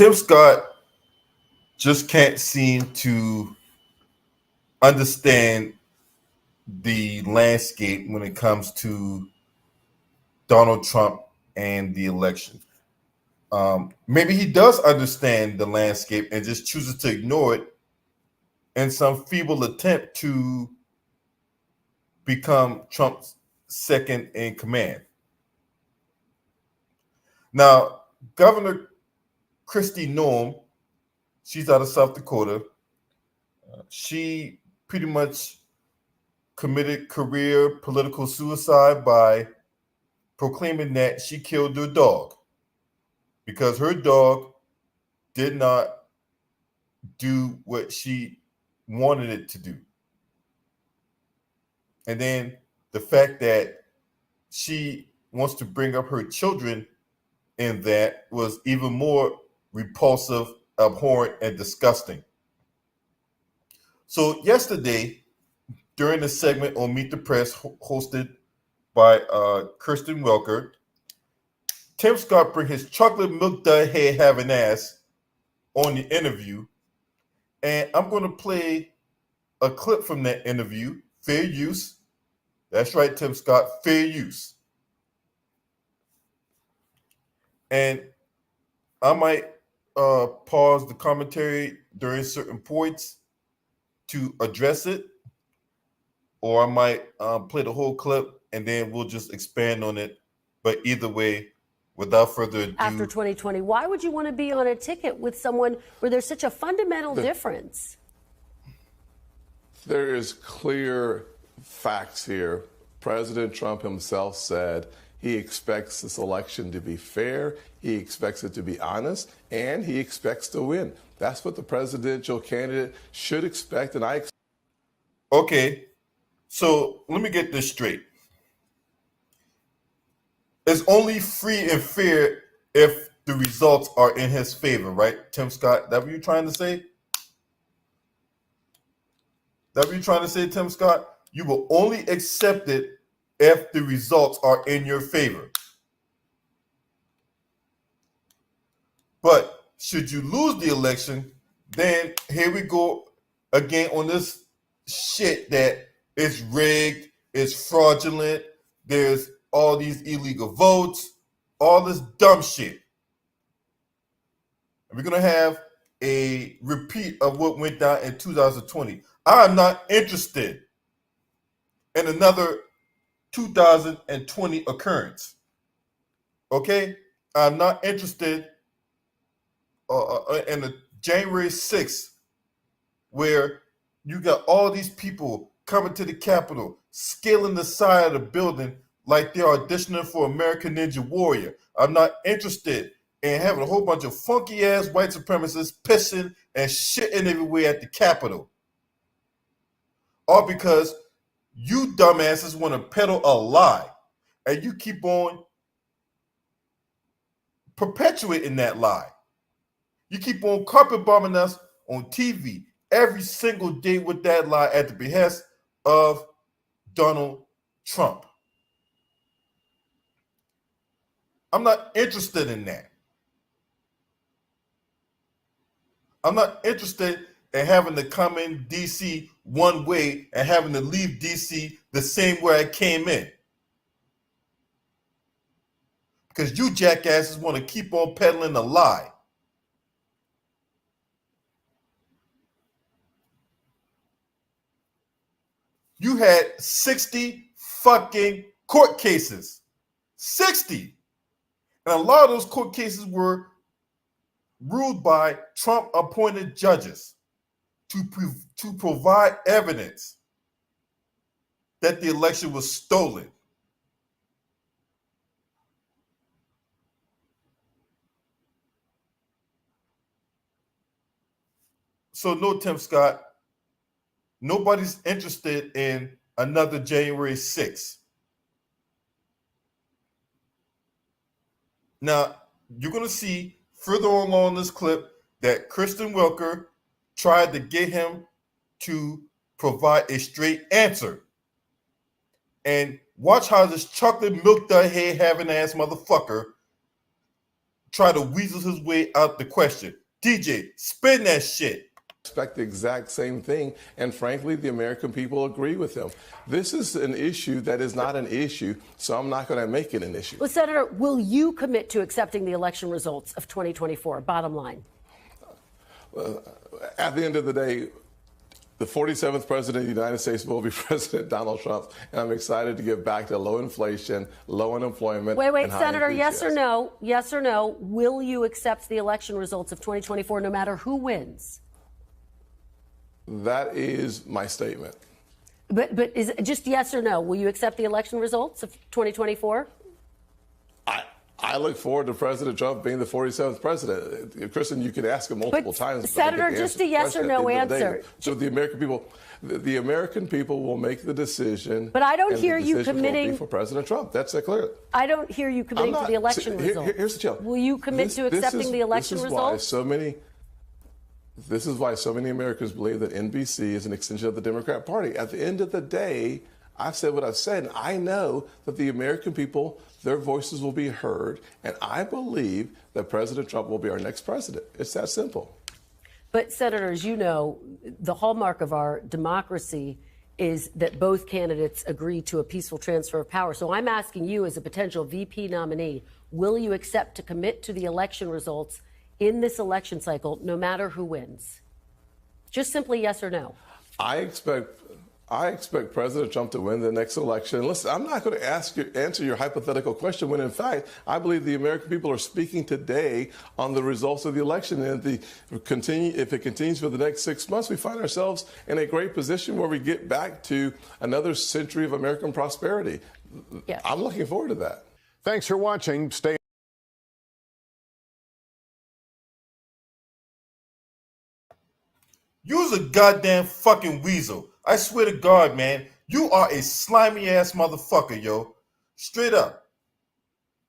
Tim Scott just can't seem to understand the landscape when it comes to Donald Trump and the election. Maybe he does understand the landscape and just chooses to ignore it in some feeble attempt to become Trump's second in command. Now, Governor Kristi Noem, she's out of South Dakota. She pretty much committed career political suicide by proclaiming that she killed her dog because her dog did not do what she wanted it to do. And then the fact that she wants to bring up her children in that was even more repulsive, abhorrent, and disgusting. So yesterday, during the segment on Meet the Press hosted by Kirsten Welker, Tim Scott bring his chocolate milk dud head having ass on the interview, and I'm going to play a clip from that interview. Fair use. That's right, Tim Scott. Fair use. And I might pause the commentary during certain points to address it, or I might play the whole clip and then we'll just expand on it. But either way, without further ado. After 2020, why would you want to be on a ticket with someone where there's such a fundamental difference? There is clear facts here. President Trump himself said he expects this election to be fair, he expects it to be honest, and he expects to win. That's what the presidential candidate should expect, and I Okay, so let me get this straight. It's only free and fair if the results are in his favor, right, Tim Scott? That what you're trying to say? That what you're trying to say, Tim Scott? You will only accept it if the results are in your favor. But should you lose the election, then here we go again on this shit that it's rigged, it's fraudulent, there's all these illegal votes, all this dumb shit. And we're going to have a repeat of what went down in 2020. I'm not interested in another 2020 occurrence. Okay? I'm not interested in the January 6th where you got all these people coming to the Capitol, scaling the side of the building like they're auditioning for American Ninja Warrior. I'm not interested in having a whole bunch of funky ass white supremacists pissing and shitting everywhere at the Capitol. All because you dumbasses want to peddle a lie and you keep on perpetuating that lie. You keep on carpet bombing us on TV every single day with that lie at the behest of Donald Trump. I'm not interested in that. I'm not interested in having to come in DC one way and having to leave DC the same way I came in. Because you jackasses want to keep on peddling a lie. You had 60 fucking court cases. 60. And a lot of those court cases were ruled by Trump-appointed judges to provide evidence that the election was stolen. So no, Tim Scott, nobody's interested in another January 6th. Now, you're going to see further along this clip that Kristen Welker tried to get him to provide a straight answer. And watch how this chocolate milk dud head having ass motherfucker try to weasel his way out the question. DJ, spin that shit. Expect the exact same thing, and frankly, the American people agree with him. This is an issue that is not an issue, so I'm not going to make it an issue. Well, Senator, will you commit to accepting the election results of 2024? Bottom line. At the end of the day, the 47th president of the United States will be President Donald Trump, and I'm excited to get back to low inflation, low unemployment. Wait, and high Senator, yes or enthusiasm. no? Yes or no? Will you accept the election results of 2024 no matter who wins? That is my statement. But is it just yes or no? Will you accept the election results of 2024? I look forward to President Trump being the 47th president. Kristen, you could ask him multiple times. But Senator, just a yes or no answer. So the American people will make the decision. But I don't and hear the you decision will committing be for President Trump. That's clear. I don't hear you committing to the election results. Here's the challenge. Will you commit to accepting the election results? This is why so many Americans believe that NBC is an extension of the Democrat Party. At the end of the day, I've said what I've said, and I know that the American people, their voices will be heard, and I believe that President Trump will be our next president. It's that simple. But, Senator, as you know, the hallmark of our democracy is that both candidates agree to a peaceful transfer of power. So I'm asking you, as a potential VP nominee, will you accept to commit to the election results in this election cycle, no matter who wins? Just simply yes or no. I expect President Trump to win the next election. Listen, I'm not going to answer your hypothetical question when, in fact, I believe the American people are speaking today on the results of the election. And if it continues for the next 6 months, we find ourselves in a great position where we get back to another century of American prosperity. Yeah. I'm looking forward to that. Thanks for watching. Stay You's a goddamn fucking weasel. I swear to God, man. You are a slimy ass motherfucker, yo. Straight up.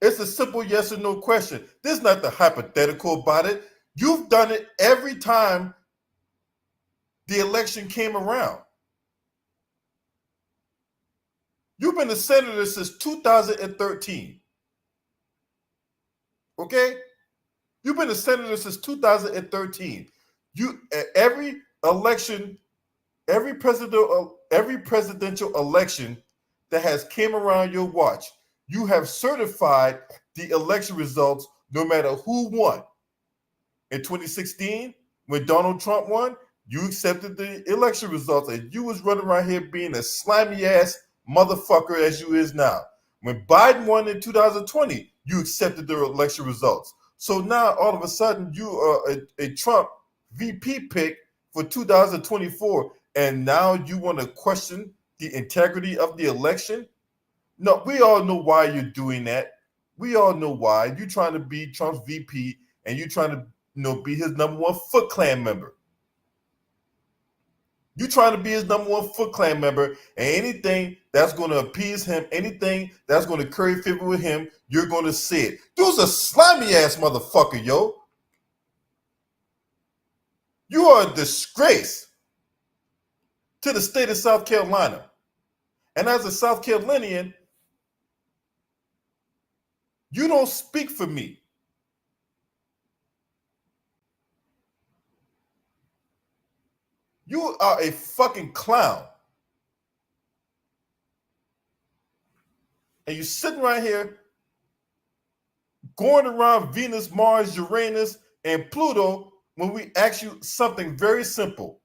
It's a simple yes or no question. There's nothing hypothetical about it. You've done it every time the election came around. You've been a senator since 2013. Okay? You've been a senator since 2013. You every election, every presidential election that has came around your watch, you have certified the election results no matter who won. In 2016, when Donald Trump won, you accepted the election results, and you was running around here being a slimy ass motherfucker as you is now. When Biden won in 2020, you accepted the election results. So now all of a sudden you are a Trump VP pick for 2024, and now you want to question the integrity of the election? No, we all know why you're doing that. We all know why. You're trying to be Trump's VP, and you're trying to be his number one Foot Clan member. You're trying to be his number one Foot Clan member, and anything that's going to appease him, anything that's going to curry favor with him, you're going to say it. Dude's a slimy ass motherfucker, yo. You are a disgrace to the state of South Carolina. And as a South Carolinian, you don't speak for me. You are a fucking clown. And you're sitting right here going around Venus, Mars, Uranus, and Pluto when we ask you something very simple.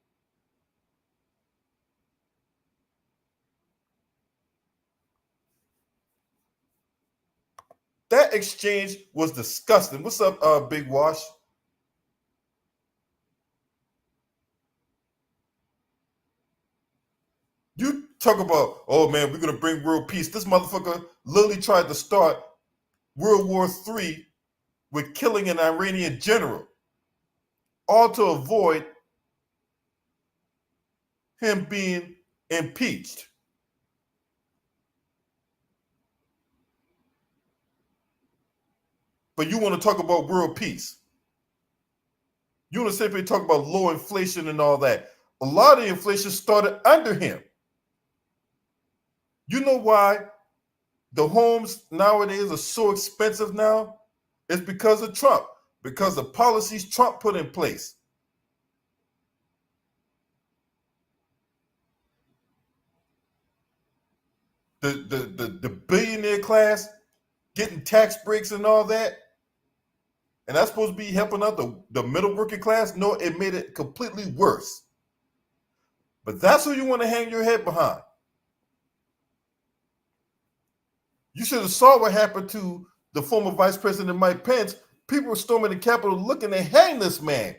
That exchange was disgusting. What's up, Big Wash? You talk about, oh man, we're going to bring world peace. This motherfucker literally tried to start World War III with killing an Iranian general, all to avoid him being impeached. But you want to talk about world peace. You want to simply talk about low inflation and all that. A lot of the inflation started under him. You know why the homes nowadays are so expensive now? It's because of Trump, because of policies Trump put in place. The billionaire class getting tax breaks and all that, and that's supposed to be helping out the middle working class. No, it made it completely worse. But that's who you want to hang your head behind. You should have saw what happened to the former Vice President Mike Pence. People were storming the Capitol looking to hang this man.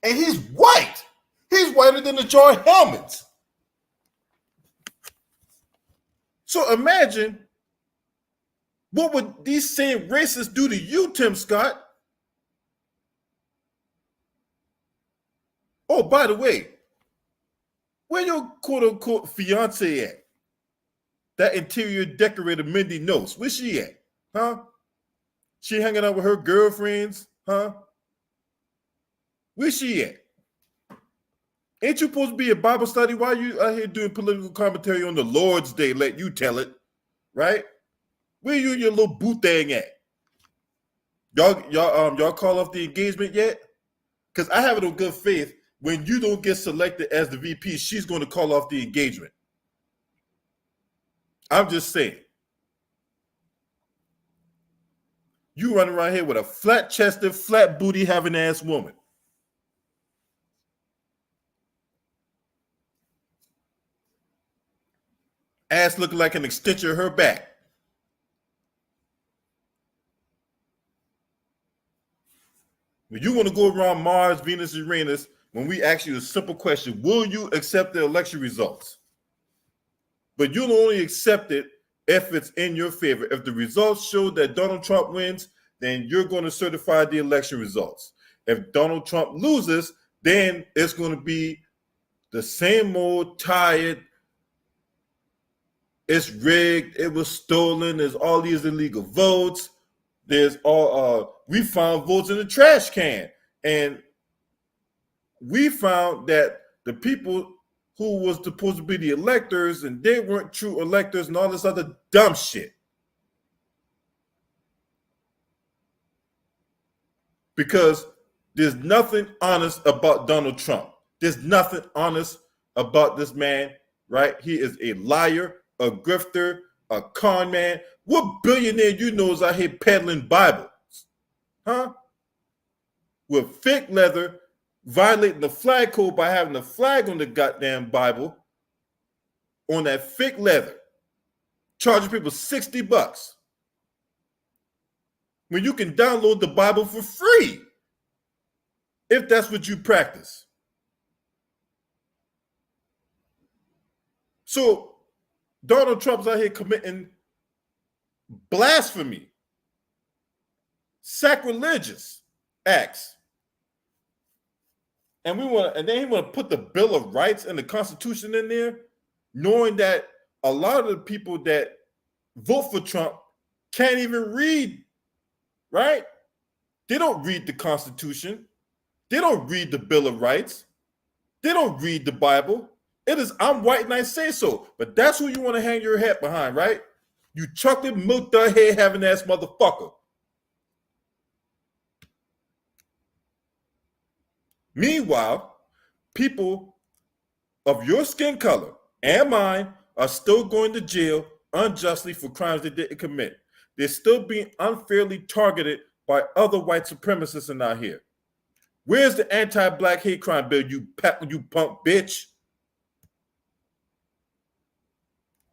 And he's white. He's whiter than the Jar Helmets. So imagine, what would these same racists do to you, Tim Scott? Oh, by the way, where your quote-unquote fiance at? That interior decorator Mindy Nose, where's she at? Huh? She hanging out with her girlfriends? Huh? Where's she at? Ain't you supposed to be a Bible study? Why are you out here doing political commentary on the Lord's Day? Let you tell it, right? Where you and your little boo thing at? Y'all call off the engagement yet? Because I have it on good faith. When you don't get selected as the VP, she's going to call off the engagement. I'm just saying. You run around here with a flat-chested, flat-booty, having-ass woman. Ass looking like an extension of her back. When you want to go around Mars, Venus, Uranus, when we ask you a simple question, will you accept the election results? But you'll only accept it if it's in your favor. If the results show that Donald Trump wins, then you're going to certify the election results. If Donald Trump loses, then it's going to be the same old tired, it's rigged, it was stolen, there's all these illegal votes, there's all we found votes in the trash can, and we found that the people who was supposed to be the electors and they weren't true electors and all this other dumb shit. Because there's nothing honest about Donald Trump. There's nothing honest about this man, right? He is a liar, a grifter, a con man. What billionaire you know is out here peddling Bibles? Huh? With fake leather, violating the flag code by having the flag on the goddamn Bible on that fake leather, charging people $60 when you can download the Bible for free if that's what you practice. So Donald Trump's out here committing blasphemy, sacrilegious acts. And then he want to put the Bill of Rights and the Constitution in there, knowing that a lot of the people that vote for Trump can't even read, right? They don't read the Constitution. They don't read the Bill of Rights. They don't read the Bible. It is, I'm white and I say so. But that's who you want to hang your hat behind, right? You chocolate milk the head having ass motherfucker. Meanwhile, people of your skin color and mine are still going to jail unjustly for crimes they didn't commit. They're still being unfairly targeted by other white supremacists in out here. Where's the anti-black hate crime bill, you punk bitch?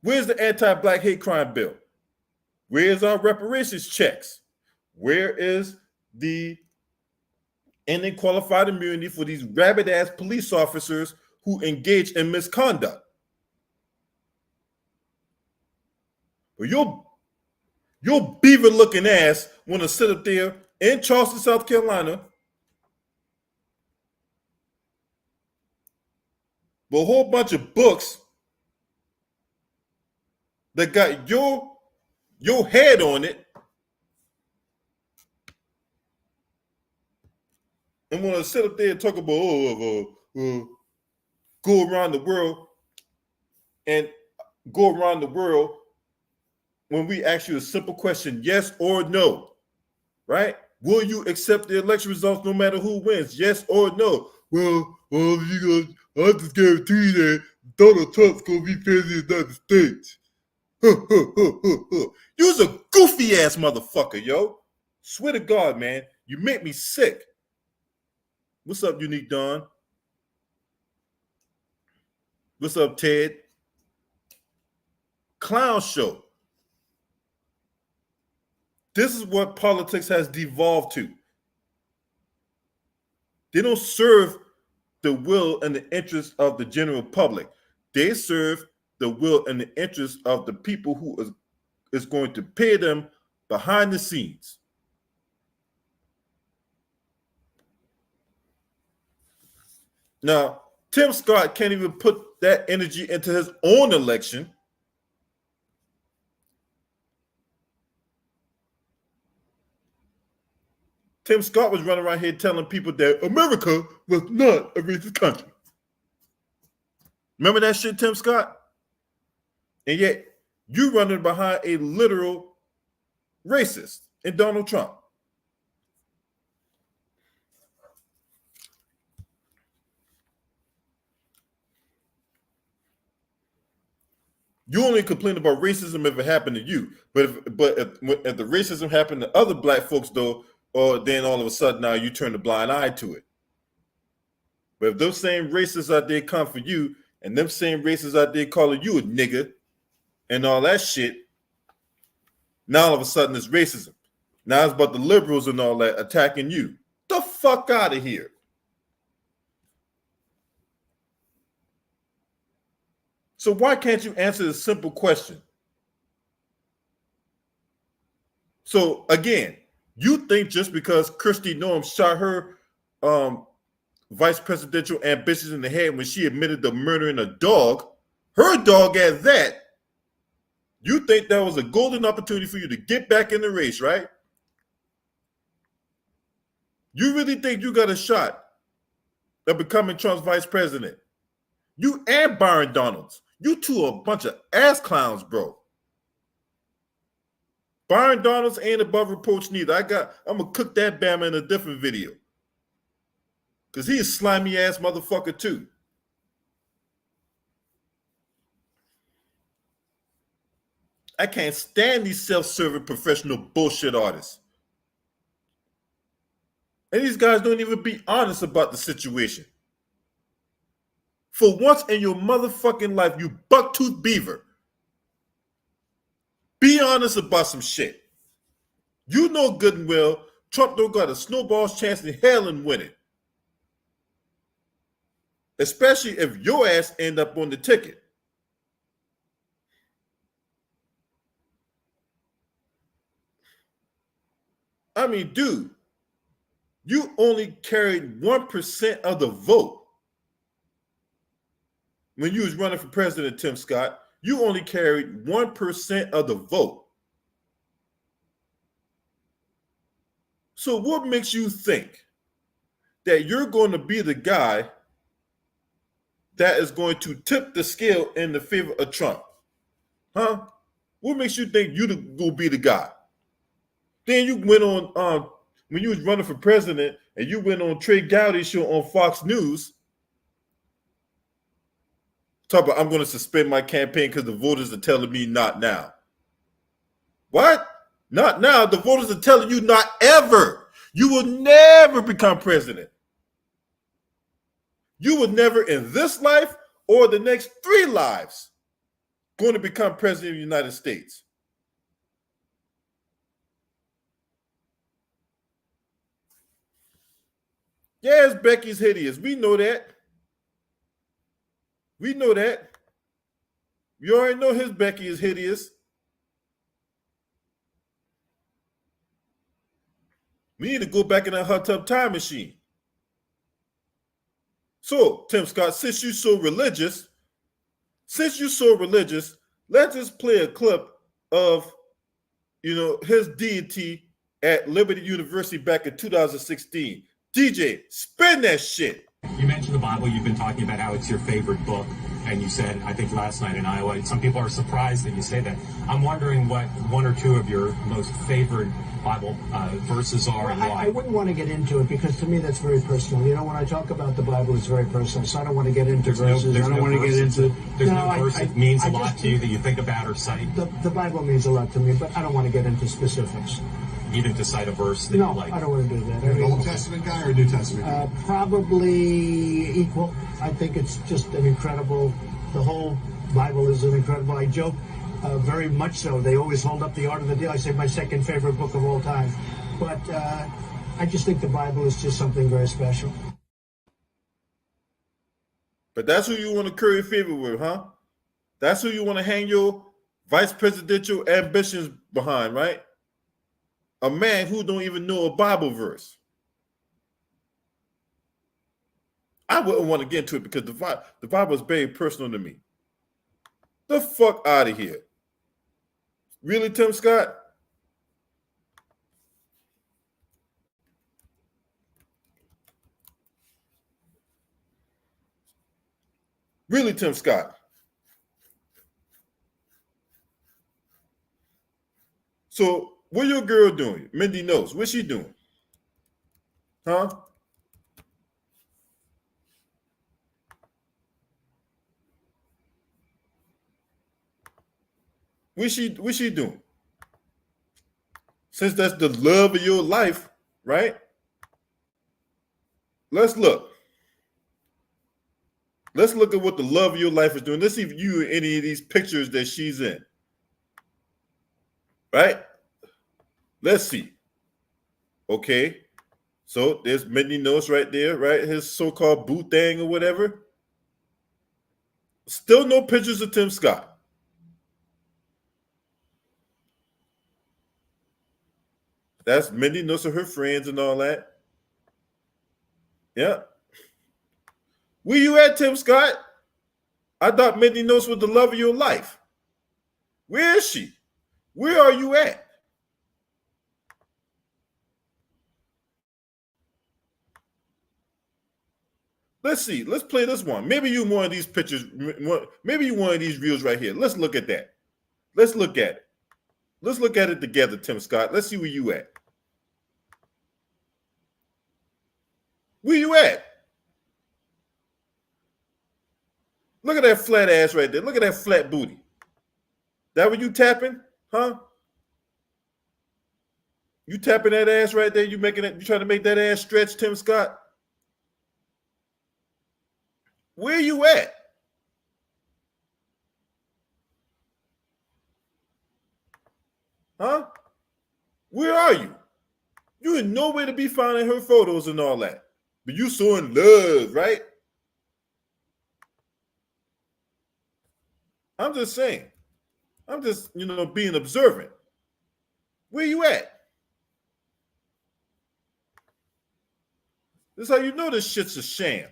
Where's the anti-black hate crime bill? Where's our reparations checks? Where is the ending qualified immunity for these rabid-ass police officers who engage in misconduct? But your beaver-looking ass want to sit up there in Charleston, South Carolina, with a whole bunch of books that got your head on it, and want to sit up there and talk about go around the world and go around the world when we ask you a simple question, yes or no. right? Will you accept the election results no matter who wins? Yes or no? Well, I just guarantee you that Donald Trump's gonna be president of the United States. You's a goofy ass motherfucker, yo. Swear to God, man, you make me sick. What's up, Unique Don? What's up, Ted? Clown show. This is what politics has devolved to. They don't serve the will and the interest of the general public. They serve the will and the interest of the people who is going to pay them behind the scenes. Now, Tim Scott can't even put that energy into his own election. Tim Scott was running around here telling people that America was not a racist country. Remember that shit, Tim Scott? And yet, you running behind a literal racist in Donald Trump. You only complain about racism if it happened to you. But if the racism happened to other black folks, though, or then all of a sudden now you turn a blind eye to it. But if those same racists out there come for you, and them same racists out there calling you a nigga and all that shit, now all of a sudden it's racism. Now it's about the liberals and all that attacking you. The fuck out of here. So why can't you answer the simple question? So again, you think just because Kristi Noem shot her vice presidential ambitions in the head when she admitted to murdering a dog, her dog at that, you think that was a golden opportunity for you to get back in the race, right? You really think you got a shot of becoming Trump's vice president? You and Byron Donalds. You two are a bunch of ass clowns, bro. Byron Donalds ain't above reproach neither. I'm gonna cook that Bama in a different video. Because he is a slimy ass motherfucker too. I can't stand these self-serving professional bullshit artists. And these guys don't even be honest about the situation. For once in your motherfucking life, you buck-toothed beaver, be honest about some shit. You know good and well Trump don't got a snowball's chance in hell in winning. Especially if your ass end up on the ticket. I mean, dude, you only carried 1% of the vote. When you was running for president, Tim Scott, you only carried 1% of the vote. So what makes you think that you're going to be the guy that is going to tip the scale in the favor of Trump? Huh? What makes you think you will be the guy? Then you went on, when you was running for president and you went on Trey Gowdy's show on Fox News, talk about, I'm going to suspend my campaign because the voters are telling me not now. What? Not now. The voters are telling you not ever. You will never become president. You will never in this life or the next 3 lives going to become president of the United States. Yes, Becky's hideous. We know that. We know that. You already know his Becky is hideous. We need to go back in that hot tub time machine. So, Tim Scott, since you're so religious, let's just play a clip of, his deity at Liberty University back in 2016. DJ, spin that shit. You mentioned the Bible. You've been talking about how it's your favorite book. And you said, I think last night in Iowa, some people are surprised that you say that. I'm wondering what 1 or 2 of your most favorite Bible verses are and why. I wouldn't want to get into it because to me that's very personal. You know, when I talk about the Bible, it's very personal, so I don't want to get into verses. I don't want to get into. There's no verse that means a lot to you that you think about or cite. The Bible means a lot to me, but I don't want to get into specifics. Even to cite a verse that No, you like. I don't want to do that. You're an Old Testament guy or a New Testament guy? Probably equal. I think it's just an incredible. The whole Bible is an incredible. I joke. Very much so. They always hold up the Art of the Deal. I say my second favorite book of all time. But I just think the Bible is just something very special. But that's who you want to curry favor with, huh? That's who you want to hang your vice presidential ambitions behind, right? A man who don't even know a Bible verse. I wouldn't want to get into it because the Bible is very personal to me. The fuck out of here. Really, Tim Scott? Really, Tim Scott? So, what your girl doing? Mindy knows. What's she doing? Huh? What's she doing? Since that's the love of your life, right? Let's look. Let's look at what the love of your life is doing. Let's see if you in any of these pictures that she's in. Right? Let's see. Okay. So there's Mindy Knows right there, right? His so-called boo thing or whatever. Still no pictures of Tim Scott. That's Mindy Knows of her friends and all that. Yeah. Where you at, Tim Scott? I thought Mindy Knows was the love of your life. Where is she? Where are you at? Let's see. Let's play this one. Maybe you one of these pictures. Maybe you one of these reels right here. Let's look at that. Let's look at it. Let's look at it together, Tim Scott. Let's see where you at. Where you at? Look at that flat ass right there. Look at that flat booty. That what you tapping? Huh? You tapping that ass right there? You making it? You trying to make that ass stretch, Tim Scott? Where you at? Huh? Where are you? You in nowhere to be found in her photos and all that. But you so in love, right? I'm just saying. I'm just, being observant. Where you at? This is how you know this shit's a sham.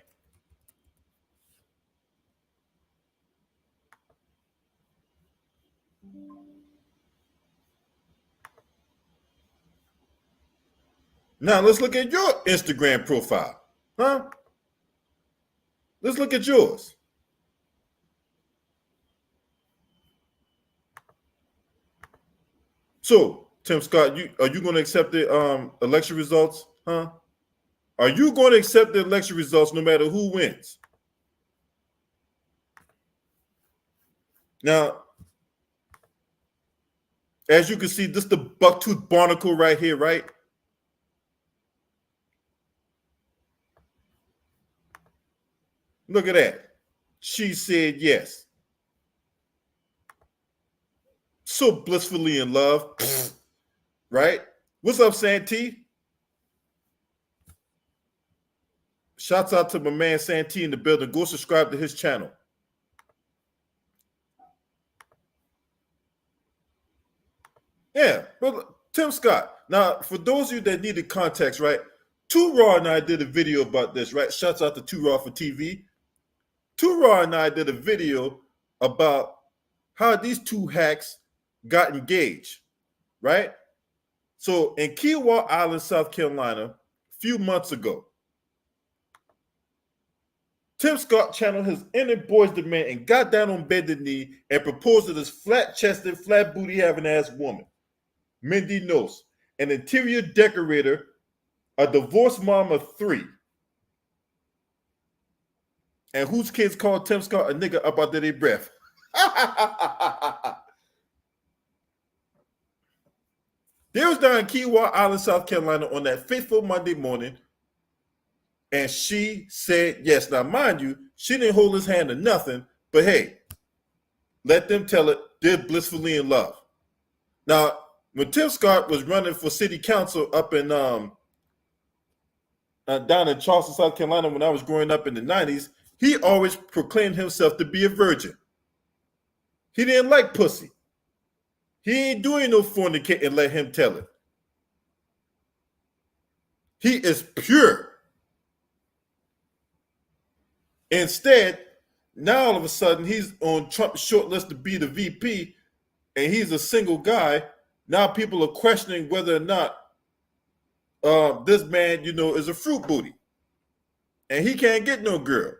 Now let's look at your Instagram profile. Huh? Let's look at yours. So, Tim Scott, are you going to accept the election results? Huh? Are you going to accept the election results no matter who wins? Now, as you can see, this is the bucktooth barnacle right here, right? Look at that. She said yes. So blissfully in love. Right? What's up, Santee? Shouts out to my man Santee in the building. Go subscribe to his channel. Yeah, but Tim Scott. Now, for those of you that needed context, right? Too Raw and I did a video about this, right? Shouts out to Too Raw for TV. Too Raw and I did a video about how these two hacks got engaged, right? So in Kiowa Island, South Carolina, a few months ago, Tim Scott channeled his inner boy's demand and got down on bended knee and proposed to this flat-chested, flat-booty having ass woman, Mindy Knows. an interior decorator, a divorced mom of 3. And whose kids called Tim Scott a nigga up under their breath? They was down in Kiawah Island, South Carolina on that fateful Monday morning, and she said yes. Now, mind you, she didn't hold his hand or nothing, but hey, let them tell it, they're blissfully in love. Now, when Tim Scott was running for city council up in down in Charleston, South Carolina, when I was growing up in the 90s, he always proclaimed himself to be a virgin. He didn't like pussy. He ain't doing no fornicating, let him tell it. He is pure. Instead, now all of a sudden he's on Trump's short list to be the VP, and he's a single guy. Now people are questioning whether or not this man, is a fruit booty, and he can't get no girl.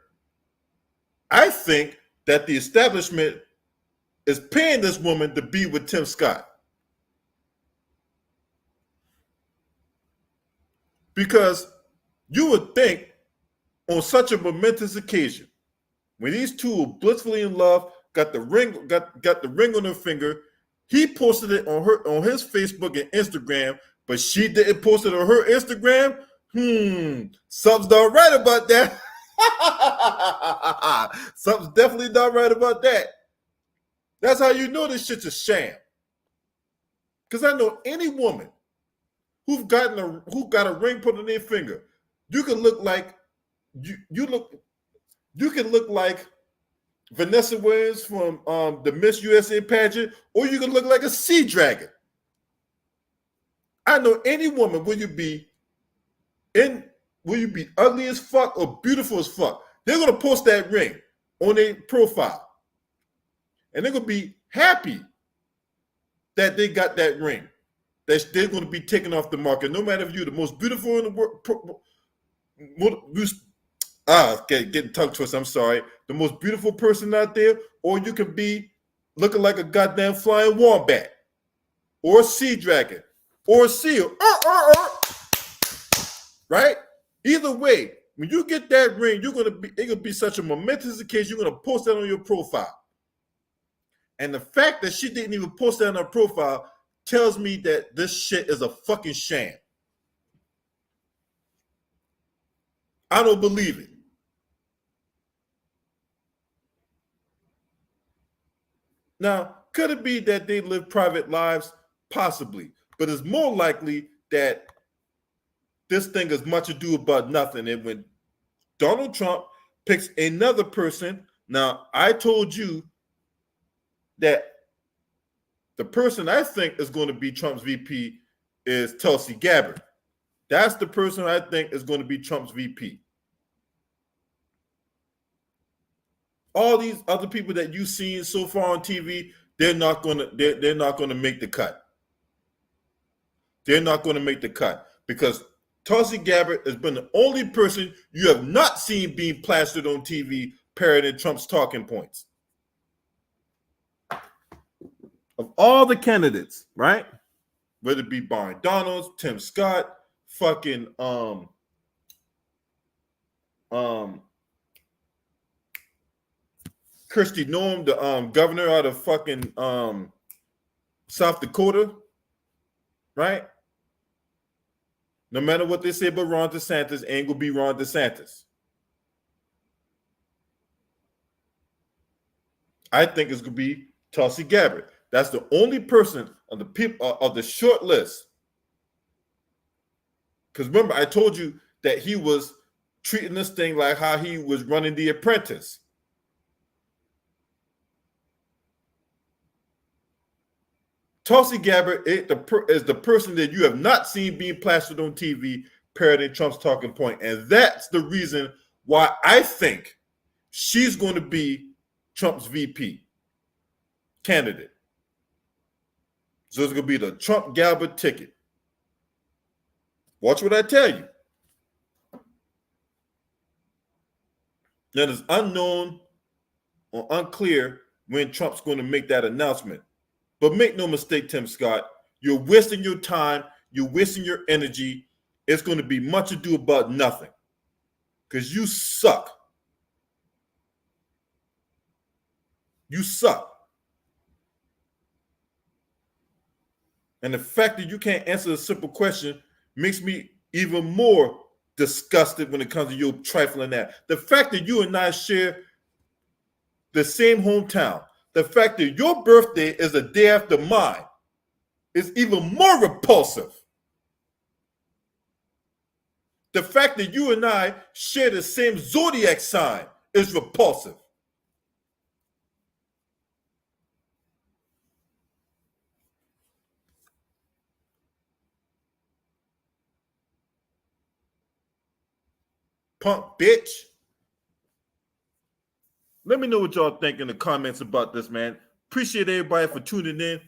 I think that the establishment is paying this woman to be with Tim Scott. Because you would think on such a momentous occasion, when these two are blissfully in love, got the ring on her finger, he posted it on his Facebook and Instagram, but she didn't post it on her Instagram. Something's not right about that. Something's definitely not right about that. That's how you know this shit's a sham. Because I know any woman who got a ring put on their finger, you can look like you can look like Vanessa Williams from the Miss USA pageant, or you can look like a sea dragon. I know any woman, will you be ugly as fuck or beautiful as fuck, they're gonna post that ring on their profile. And they're gonna be happy that they got that ring. That they're gonna be taken off the market. No matter if you're the most beautiful in the world, getting tongue twisted, I'm sorry. The most beautiful person out there, or you can be looking like a goddamn flying wombat, or a sea dragon, or a seal. Right? Either way, when you get that ring, it's gonna be such a momentous occasion, you're gonna post that on your profile. And the fact that she didn't even post that on her profile tells me that this shit is a fucking sham. I don't believe it. Now, could it be that they live private lives? Possibly. But it's more likely that this thing is much ado about nothing. And when Donald Trump picks another person, now I told you that the person I think is going to be Trump's VP is Tulsi Gabbard. That's the person I think is going to be Trump's VP. All these other people that you've seen so far on TV, they're not going to make the cut. They're not going to make the cut because Tulsi Gabbard has been the only person you have not seen being plastered on TV parroting Trump's talking points. Of all the candidates, right? Whether it be Byron Donalds, Tim Scott, fucking Kristi Noem, the governor out of fucking South Dakota, right? No matter what they say about Ron DeSantis, ain't gonna be Ron DeSantis. I think it's gonna be Tulsi Gabbard. That's the only person of the people of the short list. Because remember, I told you that he was treating this thing like how he was running The Apprentice. Tulsi Gabbard is the person that you have not seen being plastered on TV parroting Trump's talking point. And that's the reason why I think she's going to be Trump's VP candidate. So it's going to be the Trump Gabbard ticket. Watch what I tell you. Now, it's unknown or unclear when Trump's going to make that announcement. But make no mistake, Tim Scott, you're wasting your time. You're wasting your energy. It's going to be much ado about nothing because you suck. You suck. And the fact that you can't answer a simple question makes me even more disgusted when it comes to your trifling that. The fact that you and I share the same hometown, the fact that your birthday is a day after mine is even more repulsive. The fact that you and I share the same zodiac sign is repulsive. Punk bitch. Let me know what y'all think in the comments about this, man. Appreciate everybody for tuning in.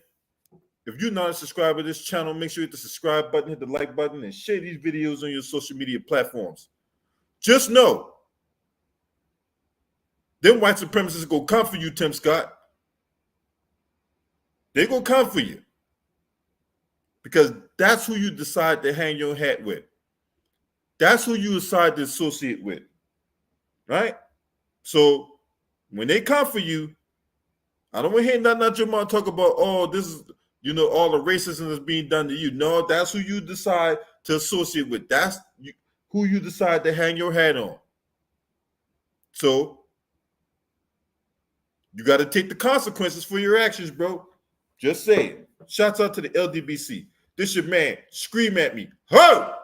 If you're not a subscriber to this channel, make sure you hit the subscribe button, hit the like button, and share these videos on your social media platforms. Just know, them white supremacists go come for you, Tim Scott. They go come for you. Because that's who you decide to hang your hat with. That's who you decide to associate with. Right? So, when they come for you, I don't want to hear nothing out your mouth talk about, oh, this is, all the racism that's being done to you. No, that's who you decide to associate with. That's who you decide to hang your hat on. So, you got to take the consequences for your actions, bro. Just saying. Shouts out to the LDBC. This your man. Scream at me. Ho!